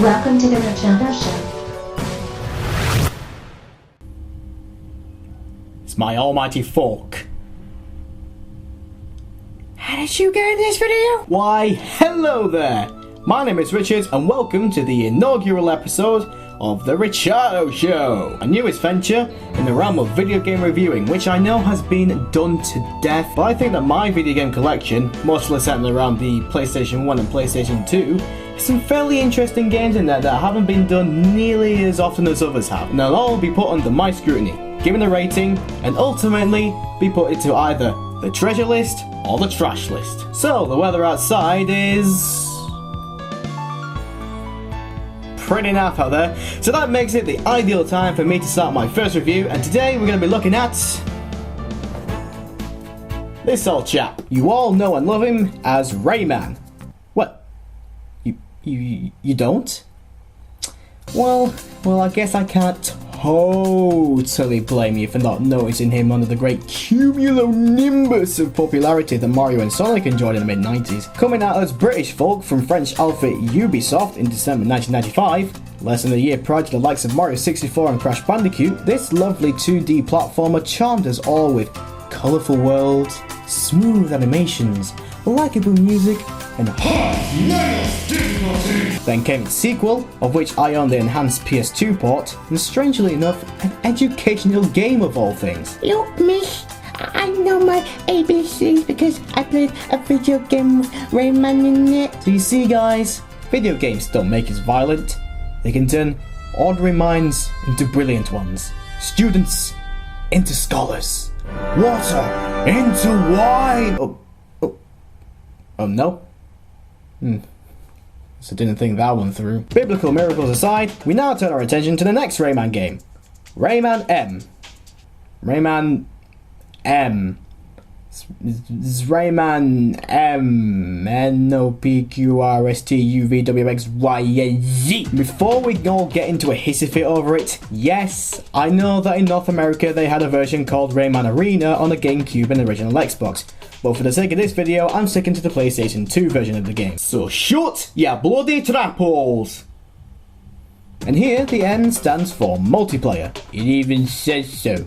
Welcome to the Richaado Show. It's my almighty fork. How did you get in this video? Why, hello there! My name is Richard and welcome to the inaugural episode of The Richaado Show, a newest venture in the realm of video game reviewing, which I know has been done to death, but I think that my video game collection, mostly centered around the PlayStation 1 and PlayStation 2, has some fairly interesting games in there that haven't been done nearly as often as others have, and they'll all be put under my scrutiny, given a rating, and ultimately be put into either the treasure list or the trash list. So, the weather outside is pretty naff out there, so that makes it the ideal time for me to start my first review, and today we're going to be looking at this old chap. You all know and love him as Rayman. What? You don't? Well, I guess I can't totally blame you for not noticing him under the great cumulonimbus of popularity that Mario and Sonic enjoyed in the mid-90s. Coming out as British folk from French outfit Ubisoft in December 1995, less than a year prior to the likes of Mario 64 and Crash Bandicoot, this lovely 2D platformer charmed us all with colourful worlds, smooth animations, likeable music, and then came its sequel, of which I owned the enhanced PS2 port, and strangely enough, an educational game of all things. Look, miss, I know my ABCs because I played a video game with Rayman in it. So you see guys, video games don't make us violent, they can turn ordinary minds into brilliant ones, students into scholars, water into wine! Oh no? So didn't think that one through. Biblical miracles aside, we now turn our attention to the next Rayman game. Rayman M. Rayman M. It's Rayman M. N-O-P-Q-R-S-T-U-V-W-X-Y-Z. Before we all get into a hissy fit over it, yes, I know that in North America they had a version called Rayman Arena on the GameCube and the original Xbox. But for the sake of this video, I'm sticking to the PlayStation 2 version of the game. So shut ya bloody trap holes! And here, the N stands for multiplayer. It even says so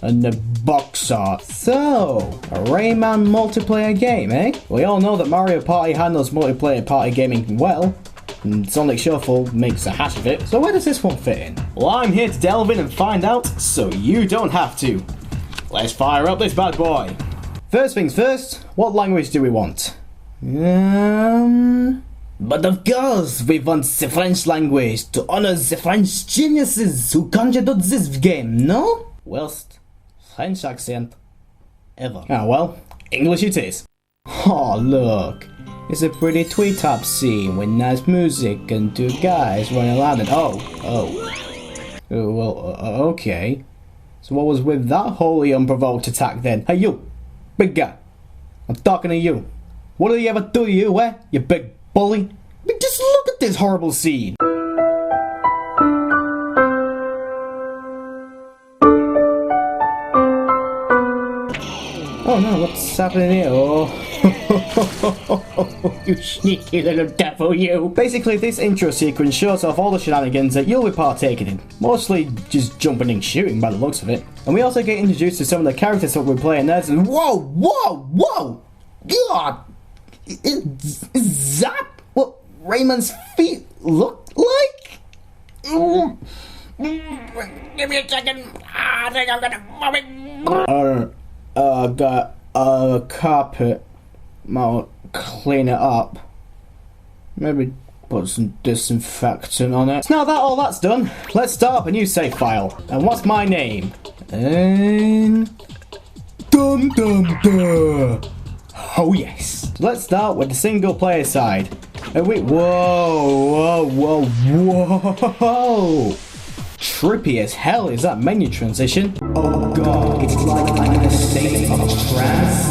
on the box art. So, a Rayman multiplayer game, eh? We all know that Mario Party handles multiplayer party gaming well, and Sonic Shuffle makes a hash of it. So where does this one fit in? Well, I'm here to delve in and find out, so you don't have to. Let's fire up this bad boy. First things first, what language do we want? But of course, we want the French language to honor the French geniuses who conjured this game, no? Worst French accent ever. Ah well, English it is. Oh look, it's a pretty tweet-top scene with nice music and two guys running around and okay. So what was with that wholly unprovoked attack then? Hey you! Big guy, I'm talking to you. What did he ever do to you, eh? You big bully? Just look at this horrible scene. Oh no, what's happening here? Oh, you sneaky little devil, you. Basically, this intro sequence shows off all the shenanigans that you'll be partaking in. Mostly just jumping and shooting by the looks of it. And we also get introduced to some of the characters that we're playing as, and whoa! God! Is that what Rayman's feet look like? Give me a second. I think I'm gonna vomit. Got a carpet. I'll clean it up. Maybe put some disinfectant on it. So now that all that's done, let's start up a new save file. And what's my name? And Dum Dum Duh. Oh yes. So let's start with the single player side. And wait, whoa. Trippy as hell is that menu transition. Oh god, it's like I'm in a state of trance.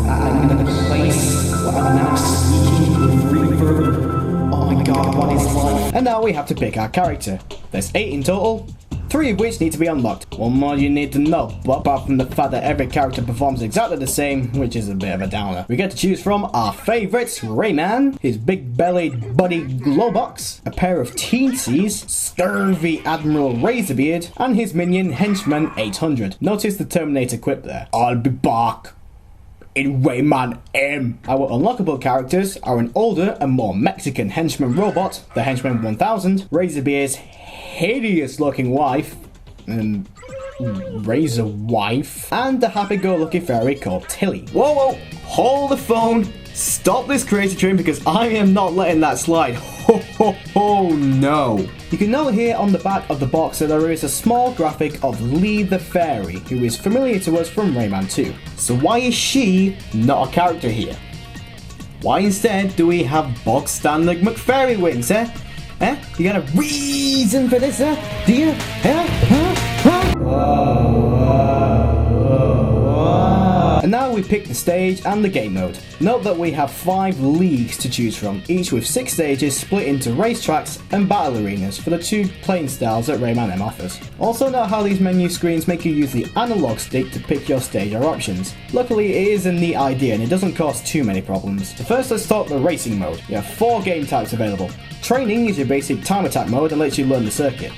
I'm in a place where I'm now speaking with reverb. Oh my god, what is life? And now we have to pick our character. There's 8 in total, 3 3 of which need to be unlocked. One more you need to know, but apart from the fact that every character performs exactly the same, which is a bit of a downer. We get to choose from our favourites: Rayman, his big-bellied buddy Glowbox, a pair of teensies, scurvy Admiral Razorbeard, and his minion Henchman 800. Notice the Terminator quip there. I'll be back in Rayman M. Our unlockable characters are an older and more Mexican henchman robot, the Henchman 1000, Razorbeard's hideous-looking wife, Razor Wife, and a happy-go-lucky fairy called Tilly. Whoa, hold the phone. Stop this crazy train because I am not letting that slide. Ho ho ho no. You can note here on the back of the box that there is a small graphic of Lee the Fairy, who is familiar to us from Rayman 2. So why is she not a character here? Why instead do we have bog standard McFairy wings, eh? You got a reason for this, Do you? And now we pick the stage and the game mode. Note that we have 5 leagues to choose from, each with 6 stages split into racetracks and battle arenas for the 2 playing styles that Rayman M offers. Also note how these menu screens make you use the analog stick to pick your stage or options. Luckily it is a neat idea and it doesn't cause too many problems. So first let's talk the racing mode. You have 4 game types available. Training is your basic time attack mode and lets you learn the circuit.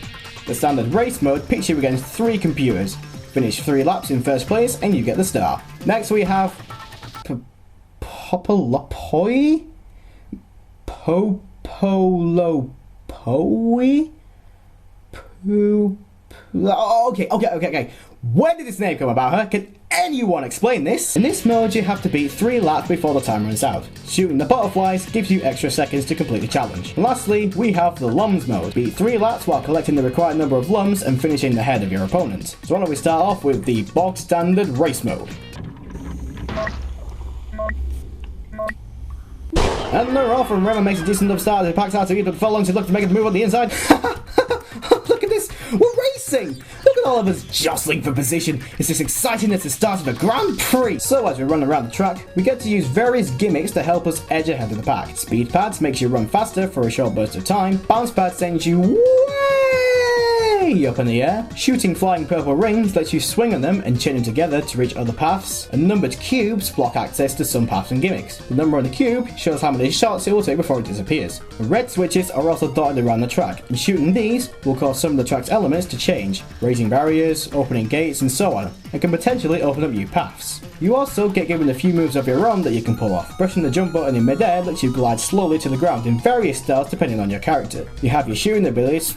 The standard race mode pits you against 3 computers. Finish 3 laps in first place and you get the star. Next we have Popolopoi? Popolopoi? Okay. Where did this name come about, huh? Can anyone explain this? In this mode you have to beat 3 laps before the time runs out. Shooting the butterflies gives you extra seconds to complete the challenge. And lastly, we have the Lums mode. Beat 3 laps while collecting the required number of Lums and finishing ahead of your opponent. So why don't we start off with the bog standard race mode. And they're off, and Rayman makes a decent enough start as he packs out to eat, but for long he looks to make it move on the inside. Look at this! We're racing! Look at all of us jostling for position. It's as exciting as the start of a Grand Prix! So as we run around the track, we get to use various gimmicks to help us edge ahead of the pack. Speed pads makes you run faster for a short burst of time. Bounce pads sends you way up in the air. Shooting flying purple rings lets you swing on them and chain them together to reach other paths. And numbered cubes block access to some paths and gimmicks. The number on the cube shows how many shots it will take before it disappears. Red switches are also dotted around the track, and shooting these will cause some of the track's elements to change, raising barriers, opening gates and so on, and can potentially open up new paths. You also get given a few moves of your own that you can pull off. Pressing the jump button in midair lets you glide slowly to the ground in various styles depending on your character. You have your shooting abilities,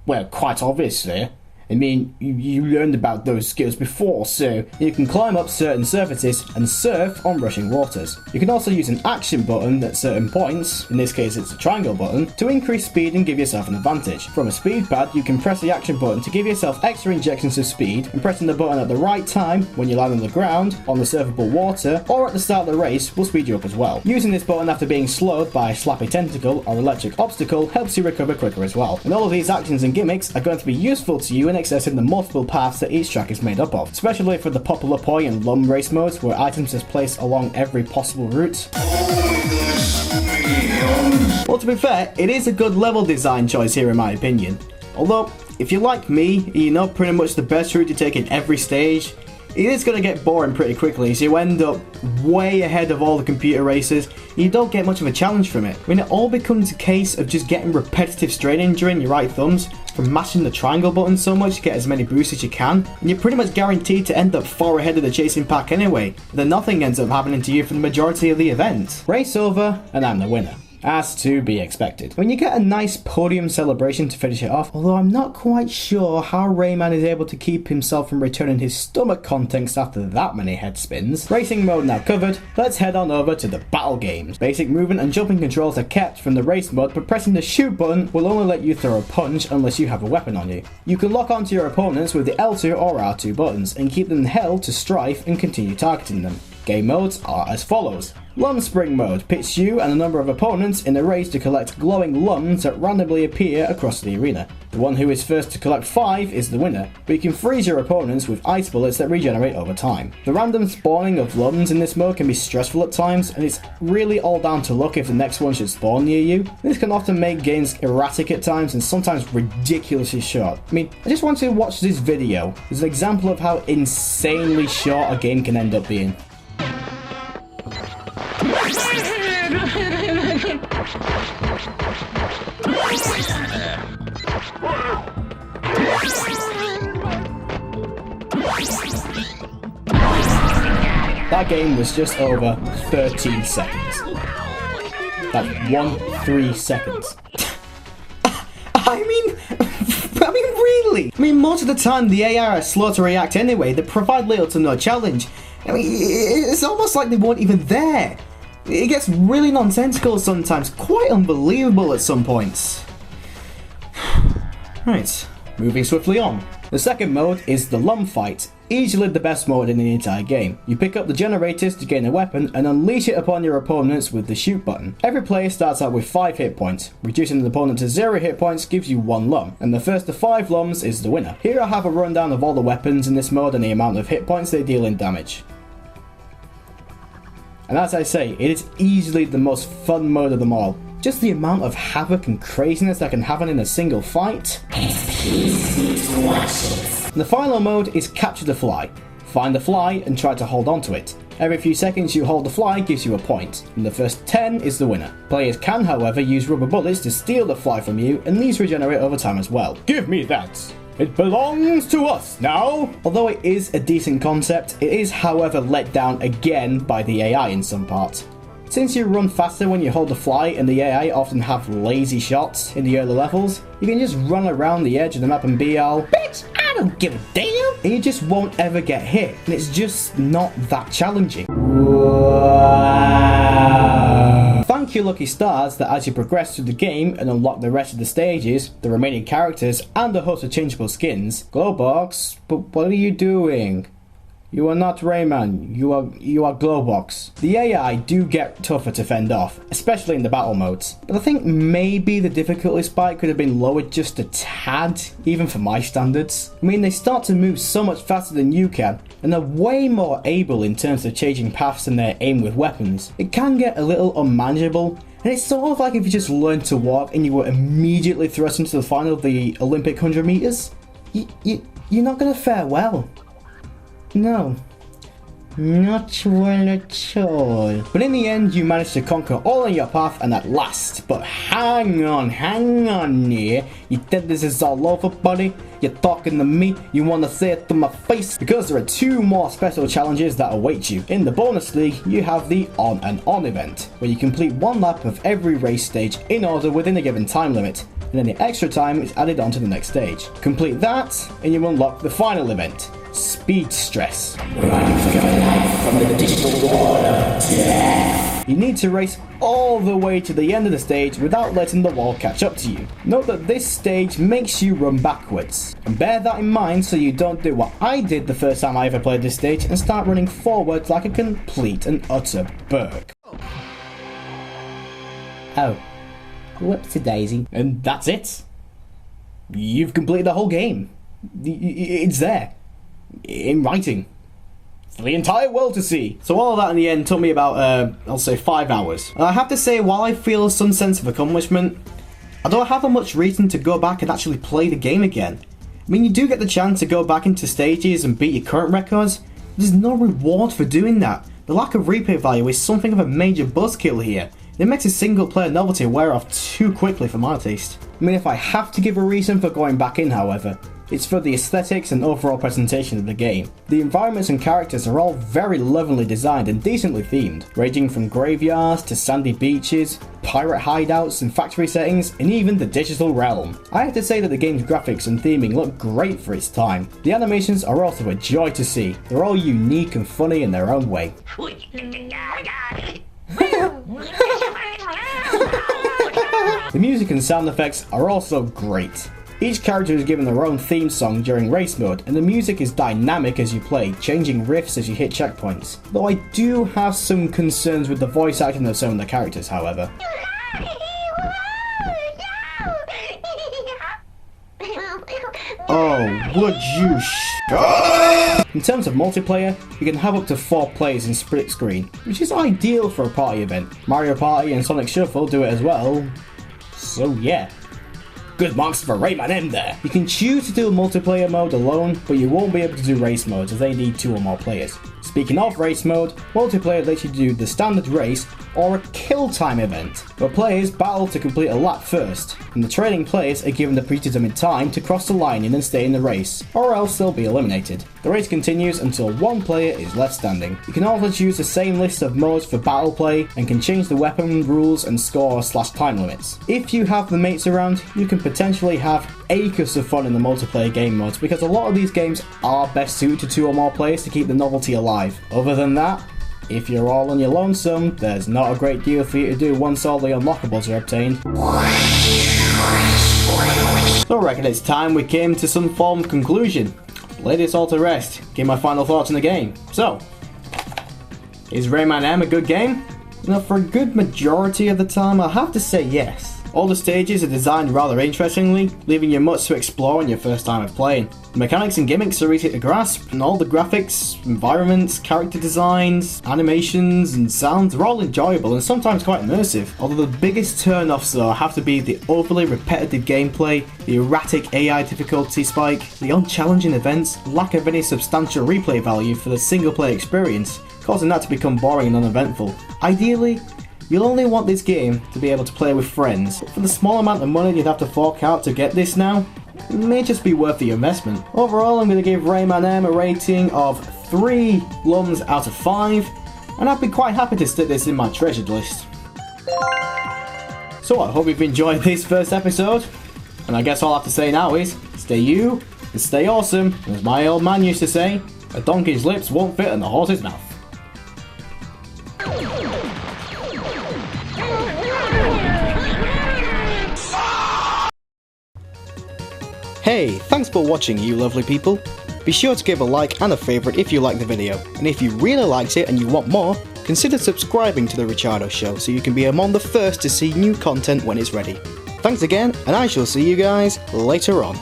well, quite obviously. I mean, you learned about those skills before, so you can climb up certain surfaces and surf on rushing waters. You can also use an action button at certain points, in this case it's a triangle button, to increase speed and give yourself an advantage. From a speed pad, you can press the action button to give yourself extra injections of speed, and pressing the button at the right time when you land on the ground, on the surfable water, or at the start of the race will speed you up as well. Using this button after being slowed by a slappy tentacle or electric obstacle helps you recover quicker as well. And all of these actions and gimmicks are going to be useful to you in accessing the multiple paths that each track is made up of, especially for the Popolopoi and Lum race modes where items is placed along every possible route. Well, to be fair, it is a good level design choice here in my opinion. Although, if you're like me, you know pretty much the best route to take in every stage, it is going to get boring pretty quickly, so you end up way ahead of all the computer races, and you don't get much of a challenge from it. When it all becomes a case of just getting repetitive strain injury in your right thumbs from mashing the triangle button so much to get as many boosts as you can, and you're pretty much guaranteed to end up far ahead of the chasing pack anyway, and then nothing ends up happening to you for the majority of the event. Race over, and I'm the winner. As to be expected. When you get a nice podium celebration to finish it off, although I'm not quite sure how Rayman is able to keep himself from returning his stomach contents after that many head spins. Racing mode now covered, let's head on over to the battle games. Basic movement and jumping controls are kept from the race mode, but pressing the shoot button will only let you throw a punch unless you have a weapon on you. You can lock onto your opponents with the L2 or R2 buttons and keep them held to strafe and continue targeting them. Game modes are as follows. Lum Spring mode pits you and a number of opponents in a race to collect glowing lums that randomly appear across the arena. The one who is first to collect 5 is the winner, but you can freeze your opponents with ice bullets that regenerate over time. The random spawning of lums in this mode can be stressful at times, and it's really all down to luck if the next one should spawn near you. This can often make games erratic at times and sometimes ridiculously short. I mean, I just want to watch this video as an example of how insanely short a game can end up being. That game was just over 13 seconds. That's 13 seconds. I mean, really? I mean, most of the time the AI are slow to react anyway. They provide little to no challenge. I mean, it's almost like they weren't even there. It gets really nonsensical sometimes, quite unbelievable at some points. Right, moving swiftly on. The second mode is the Lum Fight, easily the best mode in the entire game. You pick up the generators to gain a weapon and unleash it upon your opponents with the shoot button. Every player starts out with 5 hit points. Reducing an opponent to 0 hit points gives you 1 lum, and the first to 5 lums is the winner. Here I have a rundown of all the weapons in this mode and the amount of hit points they deal in damage. And as I say, it is easily the most fun mode of them all. Just the amount of havoc and craziness that can happen in a single fight. The final mode is Capture the Fly. Find the fly and try to hold onto it. Every few seconds you hold the fly gives you a point, and the first 10 is the winner. Players can, however, use rubber bullets to steal the fly from you, and these regenerate over time as well. Give me that! It belongs to us now! Although it is a decent concept, it is, however, let down again by the AI in some parts. Since you run faster when you hold the fly and the AI often have lazy shots in the early levels, you can just run around the edge of the map and be all, "Bitch, I don't give a damn!" And you just won't ever get hit, and it's just not that challenging. Wow. Thank you lucky stars that as you progress through the game and unlock the rest of the stages, the remaining characters, and a host of changeable skins, Glowbox, but what are you doing? You are not Rayman, you are Glowbox. The AI do get tougher to fend off, especially in the battle modes, but I think maybe the difficulty spike could have been lowered just a tad, even for my standards. I mean, they start to move so much faster than you can, and are way more able in terms of changing paths and their aim with weapons. It can get a little unmanageable, and it's sort of like if you just learned to walk and you were immediately thrust into the final of the Olympic 100 meters. You're not gonna fare well. No, not well at all. But in the end, you managed to conquer all on your path and at last. But hang on here. You think this is all over, buddy? You're talking to me? You want to say it to my face? Because there are 2 more special challenges that await you. In the bonus league, you have the On and On event, where you complete 1 lap of every race stage in order within a given time limit. And then the extra time is added on to the next stage. Complete that, and you unlock the final event. Speed Stress. Run for your life from the digital wall of death. You need to race all the way to the end of the stage without letting the wall catch up to you. Note that this stage makes you run backwards. And bear that in mind so you don't do what I did the first time I ever played this stage and start running forwards like a complete and utter berg. Oh. Whoopsie daisy. And that's it. You've completed the whole game. It's there. In writing. For the entire world to see. So all of that in the end took me about, I'll say 5 hours. And I have to say, while I feel some sense of accomplishment, I don't have much reason to go back and actually play the game again. I mean, you do get the chance to go back into stages and beat your current records. There's no reward for doing that. The lack of replay value is something of a major buzzkill here. It makes a single player novelty wear off too quickly for my taste. I mean, if I have to give a reason for going back in, however, it's for the aesthetics and overall presentation of the game. The environments and characters are all very lovingly designed and decently themed, ranging from graveyards to sandy beaches, pirate hideouts and factory settings, and even the digital realm. I have to say that the game's graphics and theming look great for its time. The animations are also a joy to see. They're all unique and funny in their own way. The music and sound effects are also great. Each character is given their own theme song during race mode, and the music is dynamic as you play, changing riffs as you hit checkpoints. Though I do have some concerns with the voice acting of some of the characters, however. Oh, would you In terms of multiplayer, you can have up to 4 players in split screen, which is ideal for a party event. Mario Party and Sonic Shuffle do it as well, so yeah. Good marks for Rayman M there. You can choose to do a multiplayer mode alone, but you won't be able to do race modes as they need 2 or more players. Speaking of race mode, multiplayer lets you do the standard race or a kill time event, where players battle to complete a lap first, and the trailing players are given the predetermined time to cross the line and stay in the race, or else they'll be eliminated. The race continues until 1 player is left standing. You can also choose the same list of modes for battle play, and can change the weapon rules and score/time limits. If you have the mates around, you can potentially have acres of fun in the multiplayer game modes, because a lot of these games are best suited to 2 or more players to keep the novelty alive. Other than that, if you're all on your lonesome, there's not a great deal for you to do once all the unlockables are obtained. So I reckon it's time we came to some form of conclusion. Lay this all to rest, give my final thoughts on the game. So, is Rayman M a good game? Now, for a good majority of the time, I'll have to say yes. All the stages are designed rather interestingly, leaving you much to explore on your first time of playing. The mechanics and gimmicks are easy to grasp, and all the graphics, environments, character designs, animations, and sounds are all enjoyable and sometimes quite immersive. Although the biggest turn-offs though have to be the overly repetitive gameplay, the erratic AI difficulty spike, the unchallenging events, lack of any substantial replay value for the single-player experience, causing that to become boring and uneventful. Ideally, you'll only want this game to be able to play with friends, but for the small amount of money you'd have to fork out to get this now, it may just be worth the investment. Overall, I'm going to give Rayman M a rating of 3 lums out of 5, and I'd be quite happy to stick this in my treasured list. So I hope you've enjoyed this first episode, and I guess all I have to say now is, stay you, and stay awesome, and as my old man used to say, a donkey's lips won't fit in a horse's mouth. Hey, thanks for watching, you lovely people. Be sure to give a like and a favourite if you liked the video, and if you really liked it and you want more, consider subscribing to The Richaado Show so you can be among the first to see new content when it's ready. Thanks again, and I shall see you guys later on.